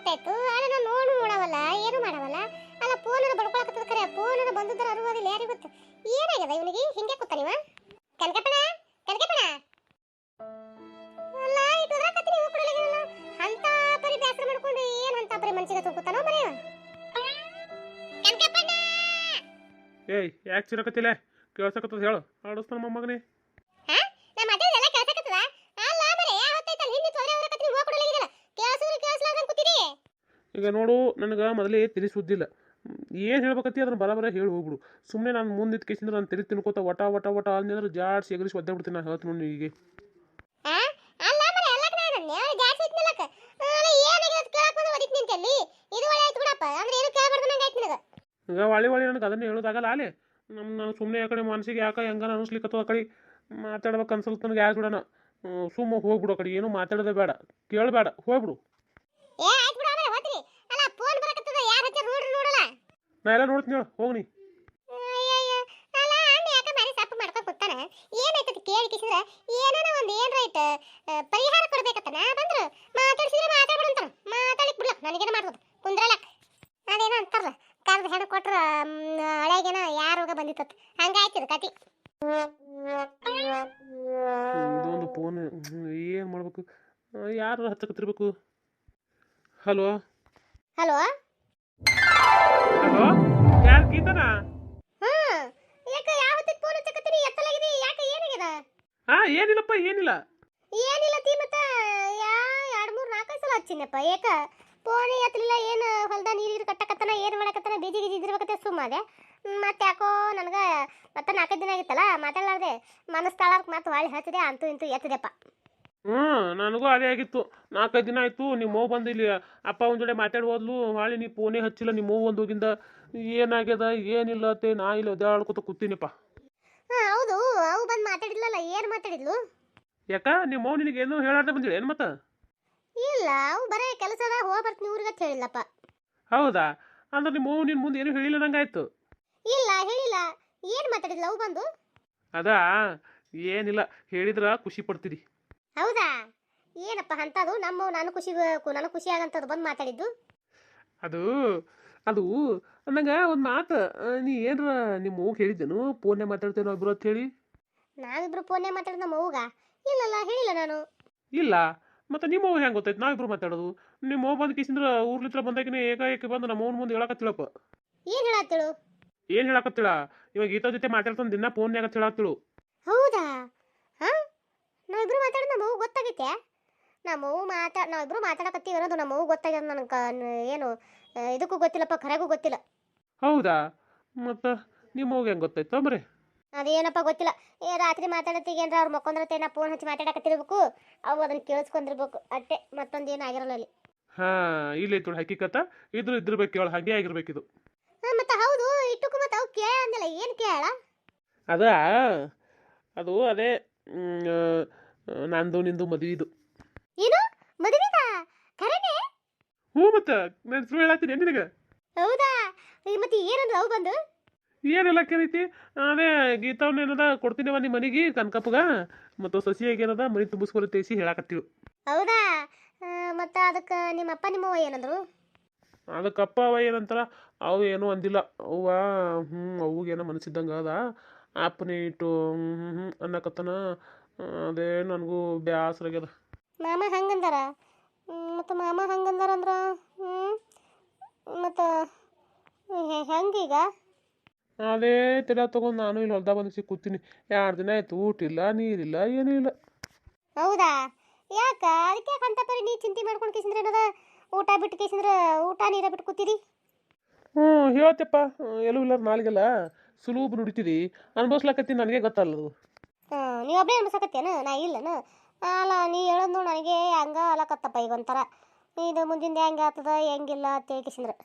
ಗೊತ್ತಾಯ್ತು. ಆದ್ರೆ ನಾನು ನೋಡವಲ್ಲ, ಏನು ಮಾಡವಲ್ಲ. ಅಲ್ಲ ಫೋನ್ ಬಡ್ಕೊಳಕತ್ತದ ಖರೆ, ಫೋನ್ ಬಂದದ್ರ ಅರುವದಿಲ್ಲ, ಯಾರಿಗೆ ಗೊತ್ತು ಏನಾಗ್ಯದ ಇವನಿಗೆ. ಹಿಂಗೆ ಕೂತ ನೀವ ಕನಕಪ್ಪಣ ಕನಕಪ್ಪಣ ಅಲ್ಲ ಇಟ್ಟು ಹೋದ್ರಾಕತ್ತೀನಿ ನೀವು ಕೊಡಲಿಲ್ಲ ಅಂತ ಪರಿ ಬ್ಯಾಸರ ಮಾಡ್ಕೊಂಡು ಏನು ಅಂತ ಪರಿ ಮನ್ಸಿಗೆ ತೂಕುತ್ತಾನೋ ಮರೆ ಕನಕಪ್ಪಣ. ಏಯ್ ಯಾಕೆ ಚಿರಕತ್ತಿಲ್ಲ ಕೇಳ್ಸಕತ್ತದ ಹೇಳು ಆಡಿಸ್ತಾನ ಮೊಮ್ಮಗನೇ. ಹಾ ನಾ ಮಾತಾಡೋದೆಲ್ಲ ಕೇಳ್ಸಕತ್ತದ. ಅಲ್ಲ ಮರೆ ಹೊತ್ತೈತಲ್ಲ ಹಿಂದೆ ತೊದ್ರೆ ಹೋದ್ರಾಕತ್ತೀನಿ ನೀವು ಕೊಡಲಿಲ್ಲ ಕೇಳಿಸ್ಲಾರ್ದಂಗೆ ಕೂತಿರಿ. ಈಗ ನೋಡು ನನಗೆ ಮೊದಲೇ ತಿಳಿ ಸುದ್ದಿಲ್ಲ, ಏನು ಹೇಳ್ಬೇಕತ್ತಿ ಅದನ್ನು ಬರ ಹೇಳಿ ಹೋಗ್ಬಿಡು. ಸುಮ್ಮನೆ ನಾನು ಮುಂದಿದ್ದು ಕೇಸಿಂದ್ರೆ ನಾನು ತೆರಿ ತಿನ್ಕೋತ ವಟ ವಟ ವಟ ಅಂದ್ರೆ ಜಾಡ್ಸಿ ಎಗರಿಸಿ ಒದ್ದೆ ಬಿಡ್ತೀನಿ. ನಾನು ಹೇಳ್ತೀನಿ ನೋಡಿ ಈಗ. ಅಲ್ಲ ಮರೆ ಎಲ್ಲಕ್ಕೆ ನಾನು ಜಾಸ್ತಿ ಇಟ್ನಲಕ್ಕ ಅಲ್ಲ ಏನಾಗಿದೆ ಅಂತ ಕೇಳಕ್ಕೆ ಬಂದ್ರೆ ಒದಿಕ್ ನಿಂತಲ್ಲಿ. ಇದು ಒಳ್ಳೆ ಆಯ್ತು ಬಿಡಪ್ಪ, ಅಂದ್ರೆ ಏನು ಕೇಳಬಾರ್ದು ನಂಗೆ ಆಯ್ತು ನಿನಗೆ. ಈಗ ಹೊಳಿ ನನಗೆ ಅದನ್ನೇ ಹೇಳೋದಾಗಲ್ಲ ಅಲ್ಲೇ. ನಾನು ಸುಮ್ಮನೆ ಆ ಕಡೆ ಮನಸ್ಸಿಗೆ ಯಾಕೆ ಹೆಂಗಾರ ಅನಿಸ್ಲಿಕ್ಕತ್ತೋ ಆ ಕಡೆ ಮಾತಾಡ್ಬೇಕು ಅನ್ಸಲ್ತ ನನಗೆ ಯಾಕೆ ಬಿಡೋಣ. ಸುಮ್ಮ ಹೋಗ್ಬಿಡು ಆ ಕಡೆ, ಏನು ಮಾತಾಡೋದೇ ಬೇಡ, ಕೇಳಬೇಡ, ಹೋಗ್ಬಿಡು. ಏ ಆಯ್ತು ಬಿಡು ಆಮೇಲೆ ಹೋಗ್ತೀನಿ. ಅಲ್ಲ ಫೋನ್ ಬರಕತ್ತದ, ಯಾರು ಹಚ್ಚಾರ ನೋಡಲ್ಲ. ನಾ ಎಲ್ಲ ನೋಡ್ತೀನಿ ಹೇಳು, ಹೋಗ್ನಿ. ಅಯ್ಯಯ್ಯ ಅಲ್ಲ ಅಣ್ಣ ಯಾಕೆ ಬಾರಿ ಸಪ್ಪು ಮಾಡ್ಕೊಂಡು ಕೂತಾನ. ಏನಾಯ್ತದ ಕೇಳಿ ಕಿಸಿದ್ರೆ ಏನಾನ ಒಂದು ಏನ್ ರೈಟ್ ಪರಿಹಾರ ಕೊಡ್ಬೇಕತ್ತನ ಬಂದ್ರು ಮಾತಾಡ್ಸಿದ್ರೆ ಮಾತಾಡ್ಬಿಡಂತಾರ. ಮಾತಾಡಿಕ್ ಬಿಡ್ಲ ನನಗೇನು ಮಾಡ್ಬೋದು ಕುಂದ್ರಲಕ್. ಅದೇನೋ ಅಂತಾರಲ್ಲ ಕರ್ದು ಹೆಣ್ಣು ಕೊಟ್ರ ಹಳೆಗೇನ ಯಾರೋಗ ಬಂದಿತ್ತು ಹಂಗಾಯ್ತದ ಕತಿ. ಇದೊಂದು ಫೋನ್ ಏನು ಮಾಡ್ಬೇಕು, ಯಾರು ಹಚ್ಚಕತ್ತಿರ್ಬೇಕು. ಹಲೋ ಹಲೋ ಹಲೋ, ಯಾರು ಗೀತನಾ? ಯಾಕೆ ಯಾವತ್ತಿಗೆ ಫೋನ್ ಹಚ್ಚಕತ್ತೀನಿ ಎತ್ತಲಾಗಿದೆ, ಯಾಕೆ ಏನಾಗಿದೆ? ಏನಿಲ್ಲಪ್ಪ ಏನಿಲ್ಲ. ಏನಿಲ್ಲ ತೀ ಮತ್ತ ಯಾ 2-3-4 ಸಲ ಹಚ್ಚಿನಪ್ಪ. ಏಕ ಫೋನ್ ಎತ್ತಲಿಲ್ಲ. ಏನು ಹೊಲ್ದ ನೀರು ಕಟ್ಟಕತ್ತನ, ಏನು ಮಾಡಕತ್ತನ, ಬೀಜಿ ಗೀಜಿ ಇದ್ರಬೇಕತ್ತೆ ಸುಮ್ಮನೆ. ಮತ್ತೆ ಯಾಕೋ ನನಗೆ ಮತ್ತೆ 4 ದಿನ ಆಗಿತ್ತಲ್ಲ ಮಾತಾಡಲಾರ್ದೆ ಮನಸ್ಸು ತಾಳಕ್ಕೆ ಮತ್ತೆ ಹೊಳ್ಳಿ ಹಚ್ಚಿದೆ. ಅಂತೂ ಇಂತೂ ಎತ್ತಿದೆಪ್ಪ. ನನಗೂ ಅದೇ ಆಗಿತ್ತು. 4-5 ದಿನ ಆಯಿತು. ನಿಮ್ಮ ಮಗು ಬಂದು ಇಲ್ಲಿ ಅಪ್ಪ ಒಂದು ಜೊತೆ ಮಾತಾಡಿ ಹೋದ್ಲು. ಹಾಳಿ ನೀ ಫೋನೇ ಹಚ್ಚಿಲ್ಲ. ನಿಮ್ಮ ಮಗು ಒಂದು ಹೋಗಿಂದ ಏನಾಗ್ಯದ ಏನಿಲ್ಲ ಅತ್ತೆ ನಾ ಇಲ್ಲಿ ಒದ್ದಾಡ್ಕೊತ ಕೂತೀನಿಪ್ಪ. ಹೌದು, ಅವು ಬಂದು ಮಾತಾಡಿದ್ಲಲ್ಲ. ಏನು ಮಾತಾಡಿದ್ಲು? ಯಾಕ ನಿಮ್ಮ ಮಗು ನಿನಗೆ ಏನೋ ಹೇಳಾರ್ದೆ ಬಂದಿಲ್ಲ ಏನು ಮತ್ತೆ? ಇಲ್ಲ, ಅವು ಬರೇ ಕೆಲಸದ ಬರ್ತೀನಿ ಊರಿಗೆ ಅಂತ ಹೇಳಿಲ್ಲಪ್ಪ. ಹೌದಾ? ಅಂದ್ರೆ ನಿಮ್ಮ ಮಗು ನಿನ್ನ ಮುಂದೆ ಏನು ಹೇಳಿಲ್ಲ ನಂಗಾಯ್ತು. ಇಲ್ಲ ಹೇಳಿಲ್ಲ. ಏನು ಮಾತಾಡಿದ್ಲು ಅವು ಬಂದು? ಅದಾ ಏನಿಲ್ಲ, ಹೇಳಿದ್ರ ಖುಷಿ ಪಡ್ತೀರಿ. ಹೌದಾ? ಏನಪ್ಪ ಅಂತದು ನಾನು ಖುಷಿ ಆಗಂತದ್ದು ಬಂದು ಮಾತಾಡಿದ್ದು. ಅದು ಅದು ನಂಗೆ ಒಂದು ಮಾತು, ನೀ ಏನರ ನಿಮ್ಮ ಮಗು ಹೇಳಿದ್ದೇನು ಫೋನ್ನೇ ಮಾತಾಡ್ತೇವೆ ನಾವು ಇಬ್ರು ಅಂತ ಹೇಳಿ? ನಾವಿಬ್ರು ಫೋನ್ನೇ ಮಾತಾಡಿದ ನಮ್ಮ ಅವ್ಗ? ಇಲ್ಲಲ್ಲ, ಹೇಳಿಲ್ಲ ನಾನು. ಇಲ್ಲ ಮತ್ತೆ ನಿಮ್ಮ ಮಗು ಹೆಂಗೆ ಗೊತ್ತಾಯ್ತು ನಾವಿಬ್ರು ಮಾತಾಡೋದು? ನಿಮ್ಮ ಮಗು ಬಂದು ಕಿಸಿಂದ್ರ ಊರ್ಲಿತ್ರ ಬಂದಾಗಿನೇ ಏಕಾಏಕಿ ಬಂದು ನಮ್ಮ ಅವ್ನ ಮುಂದೆ ಹೇಳಕತ್ತಿಳಪ್ಪ. ಏನು ಹೇಳತ್ತಳು? ಏನು ಹೇಳಕತ್ತಿಳ? ಇವಾಗ ಗೀತಾ ಜೊತೆ ಮಾತಾಡ್ತಾನೆ ದಿನ ಫೋನ್ಯಾಗ ಹೇಳತ್ತಿಳು. ಹೌದಾ? ಹಾಂ, ನಾವಿಬ್ರು ಮಾತಾಡೋದು ನಮ್ಮ ಅವ್ಗ ಗೊತ್ತಾಗೈತೆ? ನಾವಿಬ್ರು ಮಾತಾಡಕತ್ತೀವಿ ಅನ್ನೋದು ನಮ್ಮ ಅವ್ಗ ಗೊತ್ತಾಗ್ಯದ. ನನಗೆ ಏನು ಇದಕ್ಕೂ ಗೊತ್ತಿಲ್ಲಪ್ಪ, ಖರೆಗೂ ಗೊತ್ತಿಲ್ಲ. ಹೌದಾ? ಮತ್ತು ನಿಮ್ಮ ಮಗು ಹೆಂಗೆ ಗೊತ್ತಾಯ್ತು ಬರೀ? ಅದೇನಪ್ಪ ಗೊತ್ತಿಲ್ಲ. ರಾತ್ರಿ ಮಾತಾಡತ್ತೀಗೇನ್ರ ಅವ್ರು ಮಕ್ಕೊಂದ್ರತೆ ನಾ ಫೋನ್ ಹಚ್ಚಿ ಮಾತಾಡಕತ್ತಿರ್ಬೇಕು. ಅವು ಅದನ್ನು ಕೇಳಿಸ್ಕೊಂಡಿರ್ಬೇಕು ಅಟ್ಟೆ, ಮತ್ತೊಂದು ಏನು ಆಗಿರಲ್ಲ ಅಲ್ಲಿ. ಇಲ್ಲ ಇತ್ತು ಹಕ್ಕಿಕತ್ತ ಇದ್ರಬೇಕು ಕೇಳ, ಹಾಗೆ ಆಗಿರ್ಬೇಕಿದು. ಮತ್ತೆ ಹೌದು ಇಟ್ಟುಕು ಮತ್ತೆ ಅವು ಕೇಳ ಅಂದಲ್ಲ, ಏನು ಕೇಳ? ಅದು ಅದೇ ನಂದು ನಿಂದು ಮದುವೆದು. ಏನು ಮದುವೆದ? ಖರೇನೆ? ಮತ್ತೆ ನಾನು ಸುಳ್ಳು ಹೇಳತ್ತೀನಿ ನಿನಗೆ. ಹೌದಾ? ಮತ್ತೆ ಏನಂದ್ರೆ ಅವು ಬಂದು? ಏನೆಲ್ಲ ಕೇಳೈತಿ, ಅದೇ ಗೀತಾವನ್ನೇನದ ಕೊಡ್ತೀನಿವ ನಿಮ್ಮ ಮನೆಗೆ ಕನಕಪ್ಪಗ, ಮತ್ತು ಸಸಿಯಾಗಿ ಏನದ ಮನೆ ತುಂಬಿಸ್ಕೊಳ ತೇಸಿ ಹೇಳಕತ್ತೀವಿ. ಹೌದಾ? ಮತ್ತು ಅದಕ್ಕೆ ನಿಮ್ಮಪ್ಪ ನಿಮ್ಮವ್ವ ಏನಂದ್ರು? ಅದಕ್ಕಪ್ಪ ಅವ ಏನಂತಾರ, ಅವು ಏನೂ ಅಂದಿಲ್ಲ. ಅವ್ವ ಅವ್ಗೇನೋ ಮನಸ್ಸಿದ್ದಂಗೆ ಅದ, ಅಪ್ಪನೇ ಇಟ್ಟು ಅನ್ನಕತ್ತನ. ಅದೇ ನನಗೂ ಬ್ಯಾಸರಾಗ್ಯದ. ಮಾಮ ಹಂಗಂದಾರ? ಮತ್ತು ಮಾಮ ಹಂಗಂದಾರ ಅಂದ್ರೆ ಮತ್ತು ಹೆಂಗೀಗ? ಅದೇ ತಲೆ ತೊಗೊಂಡು ನಾನು ಇಲ್ಲಿ ಹೊಲ್ದಾಗ ಬಂದು ಕೂತೀನಿ. 2 ದಿನ ಆಯ್ತು, ಊಟ ಇಲ್ಲ ನೀರಿಲ್ಲ ಏನೂ ಇಲ್ಲ. ಹೌದಾ? ಯಾಕ ಅದಕ್ಕೆ ಯಾಕೆ ಅಂತ ಪರಿ ನೀ ಚಿಂತೆ ಮಾಡ್ಕೊಂಡು ಕೇಸಿಂದ್ರೆ ಏನದ ಊಟ ಬಿಟ್ಟು ಕೇಸಿಂದ್ರೆ ಊಟ ನೀರ ಬಿಟ್ಟು ಕೂತೀರಿ? ಹೇಳ್ತಪ್ಪ, ಎಲ್ಲೂ ಇಲ್ಲ ನಾಲ್ಗೆಲ್ಲ ಸುಲಭ ನುಡಿತೀರಿ ಅನ್ಭವಿಸ್ಲಕತ್ತೀನಿ, ನನಗೆ ಗೊತ್ತಲ್ಲದು. ನೀವು ಒಬ್ಬರೇ ಅನ್ಸಕತ್ತೇನು? ನಾ ಇಲ್ಲನ? ಅಲ್ಲ ನೀ ಹೇಳೋದು ನೋಡಿ ನನಗೆ ಹಂಗ ಅಲಕತ್ತಪ್ಪ. ಈಗ ಒಂಥರ ಇದು ಮುಂದಿಂದ ಹೆಂಗೆ ಆಗ್ತದ ಹೆಂಗಿಲ್ಲ ಅಂತ ಕೇಸಿಂದ್ರೆ.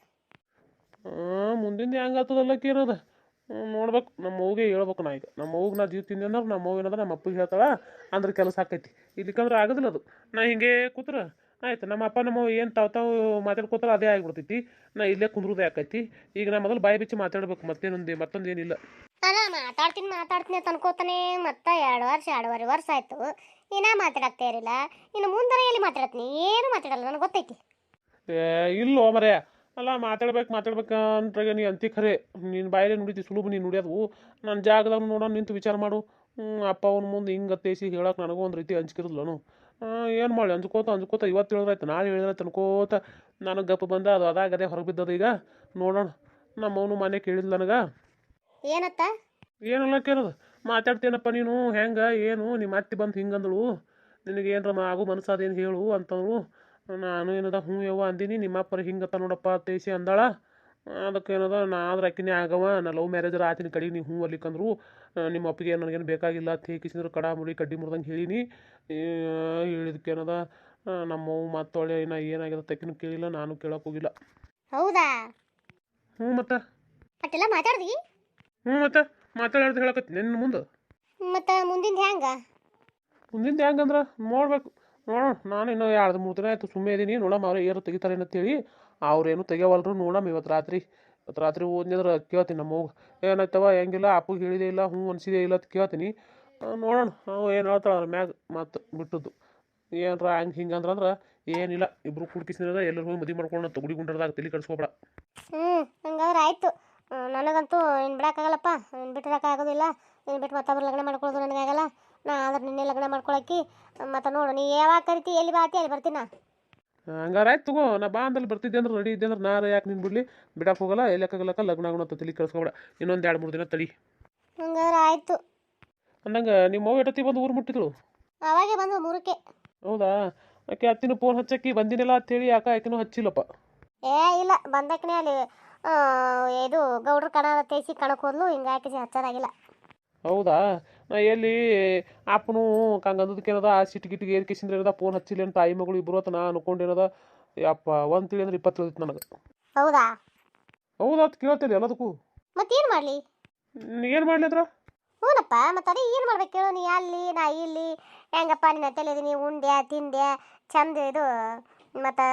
ಮುಂದಿಂದ ಹೆಂಗೆ ಆಗ್ತದಲ್ಲಕ್ಕೆ ಏನದ ನೋಡ್ಬೇಕು. ನಮ್ಮ ಮಗುಗೆ ಹೇಳ್ಬೇಕು. ನಾ ಈಗ ನಮ್ಮ ಮಗುಗೆ ನಾ ಜೀವ ತಿಂದೆ ಅಂದ್ರೆ ನಮ್ಮ ಮಗು ಏನದ ನಮ್ಮ ಅಪ್ಪಗೆ ಹೇಳ್ತಾಳ ಅಂದ್ರೆ ಕೆಲಸ ಆಕೈತಿ. ಇಲ್ಲಿಕಂದ್ರೆ ಆಗೋದಿಲ್ಲ ಅದು. ನಾ ಹಿಂಗೆ ಕೂತ್ರ ಆಯ್ತು, ನಮ್ಮ ಅಪ್ಪ ನಮ್ಮ ಏನು ತಾವು ಮಾತಾಡ್ಕೋತಾರ ಅದೇ ಆಗಿಬಿಡ್ತೈತಿ. ನಾ ಇಲ್ಲೇ ಕುಂದ್ರದೇ ಆಕೈತಿ. ಈಗ ನಾ ಮೊದಲು ಬಾಯಿ ಬಿಚ್ಚಿ ಮಾತಾಡ್ಬೇಕು, ಮತ್ತೊಂದು ಏನಿಲ್ಲ. ಅಲ್ಲ ಮಾತಾಡ್ತೀನಿ ಅಂತ ಅನ್ಕೋತಾನೆ. ಮತ್ತೆ 2-2.5 ವರ್ಷ ಆಯ್ತು, ಇನ್ನೂ ಮಾತಾಡತ್ತೇ ಇರಲಿಲ್ಲ. ಇನ್ನು ಮುಂದೆ ಎಲ್ಲಿ ಮಾತಾಡತ್ತೀನಿ? ಏನು ಮಾತಾಡಲ್ಲ, ನನಗೆ ಗೊತ್ತೈತಿ. ಏ ಇಲ್ಲೋ ಮರೆ ಅಲ್ಲ ಮಾತಾಡ್ಬೇಕು ಅಂತಾಗ ನೀ ಅಂತಿ ಖರೆ ನಿನ್ನ ಬಾಯಿಲೆ ನುಡಿತಿ ಸುಲಭ ನೀನು ನುಡಿಯೋದು ನನ್ನ ಜಾಗದಾಗ ನೋಡೋಣ ನಿಂತು ವಿಚಾರ ಮಾಡು ಅಪ್ಪ ಅವ್ನ ಮುಂದೆ ಹಿಂಗೆ ತೇಸಿ ಹೇಳಕ್ಕೆ ನನಗೂ ಒಂದು ರೀತಿ ಅಂಜಿಕಿರಲ್ಲನು ಏನು ಮಾಡಿ ಅಂಜ್ಕೋತ ಇವತ್ತು ಹೇಳಿದ್ರಾಯ್ತು ನಾಳೆ ಹೇಳಿದ್ರಾಯ್ತು ಅನ್ಕೋತ ನನಗೆ ಗಪ್ಪ ಬಂದ ಅದು ಅದಾಗದೇ ಹೊರಗೆ ಬಿದ್ದದ ಈಗ ನೋಡೋಣ ನಮ್ಮವನು ಮನೆ ಕೇಳಿದ್ಲು ನನಗೆ ಏನತ್ತ ಏನಲ್ಲ ಕೇಳೋದು ಮಾತಾಡ್ತೇನಪ್ಪ ನೀನು ಹೆಂಗೆ ಏನು ನಿಮ್ಮ ಅತ್ತಿ ಬಂದು ಹಿಂಗಂದಳು ನಿನಗೆ ಏನರ ಆಗು ಮನಸ್ಸಾದೇನು ಹೇಳು ಅಂತಂದ್ರು ನಾನು ಏನದ ಹ್ಞೂ ಯವ್ವ ಅಂದಿನಿ ನಿಮ್ಮಪ್ಪರ ಹಿಂಗತ್ತ ನೋಡಪ್ಪ ತೇಸಿ ಅಂದಾಳ ಅದಕ್ಕೆ ಏನದ ನಾ ಆದ್ರೆ ಅಕ್ಕಿನೇ ಆಗವ ನಾ ಲವ್ ಮ್ಯಾರೇಜರ್ ಆತಿನ ಕಡೆಗೆ ನೀವು ಹ್ಞೂ ಅಲ್ಲಿಕಂದ್ರು ನಿಮ್ಮ ಅಪ್ಪಿಗೆ ನನಗೇನು ಬೇಕಾಗಿಲ್ಲ ತೇಕಿಸಿದ್ರು ಕಡ ಮುಡಿ ಕಡ್ಡಿ ಮುರ್ದಂಗೆ ಹೇಳಿನಿ ಹೇಳಿದಕ್ಕೇನದ ನಮ್ಮವು ಮತ್ತೊಳ್ಳೆ ನಾ ಏನಾಗಿದೆ ತಕ್ಕಿನೂ ಕೇಳಿಲ್ಲ ನಾನು ಕೇಳಕ್ಕೆ ಹೋಗಿಲ್ಲ ಹೌದಾ ಹ್ಞೂ ಮತ್ತೆ ಅಟ್ಟೆಲ್ಲ ಮಾತಾಡ್ದಿ ಮತ್ತೆ ಮಾತಾಡೋದು ಹೇಳಕತ್ತಿ ನಿನ್ನ ಮುಂದೆ ಮತ್ತ ಮುಂದಿಂದ ಹೆಂಗ ಮುಂದಿಂದ ಹೆಂಗಂದ್ರೆ ನೋಡ್ಬೇಕು ನೋಡೋಣ ನಾನು ಇನ್ನೂ 2-3 ದಿನ ಆಯಿತು ಸುಮ್ಮನೆ ಇದೀನಿ ನೋಡಮ್ಮ ಅವ್ರು ಏನು ತೆಗಿತಾರೆ ಅಂತೇಳಿ ಅವ್ರೇನು ತೆಗಿಯವಲ್ರು ನೋಡಮ್ಮ ಇವತ್ತು ರಾತ್ರಿ ಓದ್ನಿದ್ರೆ ಕೇಳ್ತೀನಿ ನಮ್ಮ ಅವ್ವ ಏನಾಯ್ತವ ಹೆಂಗಿಲ್ಲ ಅಪ್ಪಗೆ ಹೇಳಿದೆ ಇಲ್ಲ ಹ್ಞೂ ಅನ್ಸಿದೆ ಇಲ್ಲ ಅಂತ ಕೇಳ್ತೀನಿ ನೋಡೋಣ ನಾವು ಏನು ಹೇಳ್ತಾಳೆ ಅದ್ರ ಮ್ಯಾಗ ಮತ್ತು ಬಿಟ್ಟದ್ದು ಏನರ ಹಿಂಗೆ ಅಂದ್ರೆ ಏನಿಲ್ಲ ಇಬ್ರು ಕುಡ್ಕಿಸಿದ್ರೆ ಎಲ್ಲರೂ ಹೋಗಿ ಮದುವೆ ಮಾಡ್ಕೊಂಡು ತೊಗಡಿ ಗುಂಡರ್ದಾಗ ತಲೆ ಕಡಿಸ್ಕೊಬೇಡ ಹಂಗಾದ್ರೆ ಆಯ್ತು ನನಗಂತೂ ಇನ್ನು ಬಿಡೋಕ್ಕಾಗಲ್ಲಪ್ಪ ಇನ್ನು ಬಿಟ್ಟಿರೋಕ್ಕಾಗೋದಿಲ್ಲ ಇನ್ನು ಬಿಟ್ಟು ಮತ್ತೊಬ್ರು ಲಗ್ನ ಮಾಡ್ಕೊಳ್ಳೋದು ನನಗಾಗಲ್ಲ ನಾ ಆದ್ರೆ ನಿನ್ನೆ ಲಗ್ನ ಮಾಡ್ಕೊಳಕ್ಕೆ ಮತ್ತು ನೋಡು ನೀ ಯಾವಾಗ ಕರಿತಿ ಎಲ್ಲಿ ಬಾತಿ ಅಲ್ಲಿ ಬರ್ತೀನಿ ನಾ ಹಂಗಾರೆ ಆಯ್ತು ತಗೋ ನಾ ಬಾ ಅಂದಲ್ಲಿ ಬರ್ತಿದ್ದೆ ಅಂದ್ರೆ ರೆಡಿ ಇದ್ದೆ ಅಂದ್ರೆ ನಾನು ಯಾಕೆ ನಿನ್ನ ಬಿಡಲಿ ಬಿಡಕ್ಕೆ ಹೋಗಲ್ಲ ಎಲ್ಲಕ್ಕಾಗಲ್ಲಕ್ಕ ಲಗ್ನ ಆಗೋಣ ಅಂತ ತಲೆ ಕಳಿಸ್ಕೊಬೇಡ ಇನ್ನೊಂದು 2-3 ದಿನ ತಡಿ ಹಂಗಾದ್ರೆ ಆಯಿತು ಅಂದಂಗೆ ನಿಮ್ಮ ಅವ್ವ ಎಷ್ಟೊತ್ತಿ ಬಂದು ಊರು ಮುಟ್ಟಿದ್ರು ಅವಾಗೆ ಬಂದು 3ಕ್ಕೆ ಹೌದಾ ಆಕೆ ಅತ್ತಿನ ಫೋನ್ ಹಚ್ಚಕ್ಕಿ ಬಂದಿನಿಲ್ಲ ಅಂತೇಳಿ ಆಕೆನೂ ಹಚ್ಚಿಲ್ಲಪ್ಪ ಇಲ್ಲ ಬಂದಕ್ಕನೇ ಅಲ್ಲಿ ಇದು ಗೌಡ್ರ ಕಣ ತೇಸಿ ಕಣಕ್ಕೆ ಹೋದ್ಲು ಹಿಂಗಾಗಿ ಹಚ್ಚೋದಾಗಿಲ್ಲ ಹೌದಾ ನಾ ಎಲ್ಲಿ ಅಪ್ಪನು ಕಂಗಂದದಕ್ಕೇನದ ಆ ಸಿಟ್ಟಿಗಿಟ್ಟಿಗೆ ಏರ್ಕಿಸಿಂದ್ರೆ ಏನದ ಫೋನ್ ಹಚ್ಚಿಲ್ಲ ಅಂತ ತಾಯಿ ಮಗಳು ಇಬ್ಬರು ಅಂತ ನಾ ಅನ್ಕೊಂಡೇನದ ಯಪ್ಪ ಒಂದು ತಿಳಿ ಅಂದ್ರೆ 20 ತಿಳಿದಿತ್ತು ನನಗೆ ಹೌದಾ ಹೌದಾ ಅಂತ ಕೇಳ್ತೇನೆ ಎಲ್ಲದಕ್ಕೂ ಮತ್ತೇನು ಮಾಡಲಿ ಏನು ಮಾಡಲಿ ಅದ್ರ ಹ್ಞೂನಪ್ಪ ಮತ್ತು ಅದೇ ಏನು ಮಾಡ್ಬೇಕು ಹೇಳು ನೀ ಅಲ್ಲಿ ನಾ ಇಲ್ಲಿ ಹೆಂಗಪ್ಪ ನಿನ್ನ ತಲೆದೀನಿ ಉಂಡೆ ತಿಂದೆ ಚಂದ ಇದು ಮತ್ತು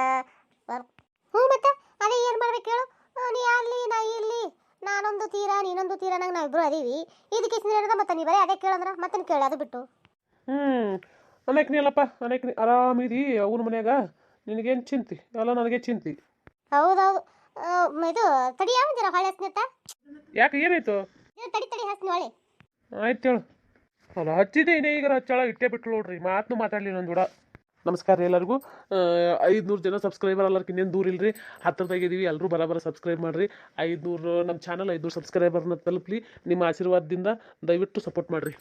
ಹ್ಞೂ ಮತ್ತು ಅದೇ ಏನು ಮಾಡ್ಬೇಕು ಹೇಳು ನೀ ಅಲ್ಲಿ ನಾ ಇಲ್ಲಿ ನಾನೊಂದು ತೀರ ನೀನೊಂದು ತೀರ ನಂಗೆ ನಾವಿಬ್ರು ಅದೀವಿ ಇದಕ್ಕೆ ಹೇಳಿದ ಮತ್ತೆ ನೀ ಬರೀ ಅದೇ ಕೇಳಂದ್ರೆ ಮತ್ತೆ ಕೇಳಿ ಅದು ಬಿಟ್ಟು ಅನೇಕ್ನಿ ಅಲ್ಲಪ್ಪ ಅನೇಕ್ನಿ ಆರಾಮಿದಿ ಅವನ ಮನ್ಯಾಗ ನಿನಗೇನು ಚಿಂತಿ ಎಲ್ಲ ನನಗೆ ಚಿಂತಿ ಹೌದೌದು ಇದು ತಡಿ ಯಾವಂದಿರ ಹೊಳೆ ಹಸ್ನಿತ್ತ ಯಾಕೆ ಏನಾಯ್ತು ತಡಿ ಹಸ್ನಿ ಹೊಳೆ ಆಯ್ತು ಹೇಳು ಅಲ್ಲ ಹಚ್ಚಿದೆ ಇನ್ನೇ ಈಗ ಹಚ್ಚಳ ಇಟ್ಟೇ ಬಿಟ್ಟು ನೋಡ್ರಿ ಮಾತನ್ನು ಮಾತಾಡಲಿ ನನ್ನ ಜೋಡ ನಮಸ್ಕಾರ ಎಲ್ಲರಿಗೂ 500 ಜನ ಸಬ್ಸ್ಕ್ರೈಬರ್ ಎಲ್ಲರ್ಗೆ ಇನ್ನೇನು ದೂರ ಇಲ್ರಿ ಹತ್ತಿರದಾಗಿದ್ದೀವಿ ಎಲ್ಲರೂ ಬರ ಸಬ್ಸ್ಕ್ರೈಬ್ ಮಾಡಿರಿ 500 ನಮ್ಮ ಚಾನಲ್ 500 ಸಬ್ಸ್ಕ್ರೈಬರ್ನ ತಲುಪಲಿ ನಿಮ್ಮ ಆಶೀರ್ವಾದದಿಂದ ದಯವಿಟ್ಟು ಸಪೋರ್ಟ್ ಮಾಡಿರಿ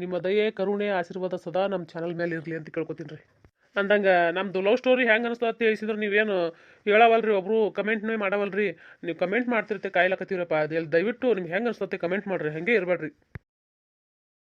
ನಿಮ್ಮ ದಯೆ ಕರುಣೆ ಆಶೀರ್ವಾದ ಸದಾ ನಮ್ಮ ಚಾನಲ್ ಮೇಲೆ ಇರಲಿ ಅಂತ ಕೇಳ್ಕೊತೀನಿ ರೀ ಅಂದಂಗೆ ನಮ್ಮದು ಲವ್ ಸ್ಟೋರಿ ಹೆಂಗೆ ಅನಿಸ್ತು ಅಂತ ತಿಳಿಸಿದ್ರೆ ನೀವೇನು ಹೇಳವಲ್ರಿ ಒಬ್ಬರು ಕಮೆಂಟ್ನೇ ಮಾಡವಲ್ರಿ ನೀವು ಕಮೆಂಟ್ ಮಾಡ್ತಿರ್ತೆ ಕಾಯ್ಲಕತ್ತೀರಪ್ಪ ಅದೆಲ್ಲ ದಯವಿಟ್ಟು ನಿಮ್ಗೆ ಹೆಂಗೆ ಅನಿಸ್ತತೆ ಕಮೆಂಟ್ ಮಾಡಿರಿ ಹಾಗೆ ಇರಬೇಡ್ರಿ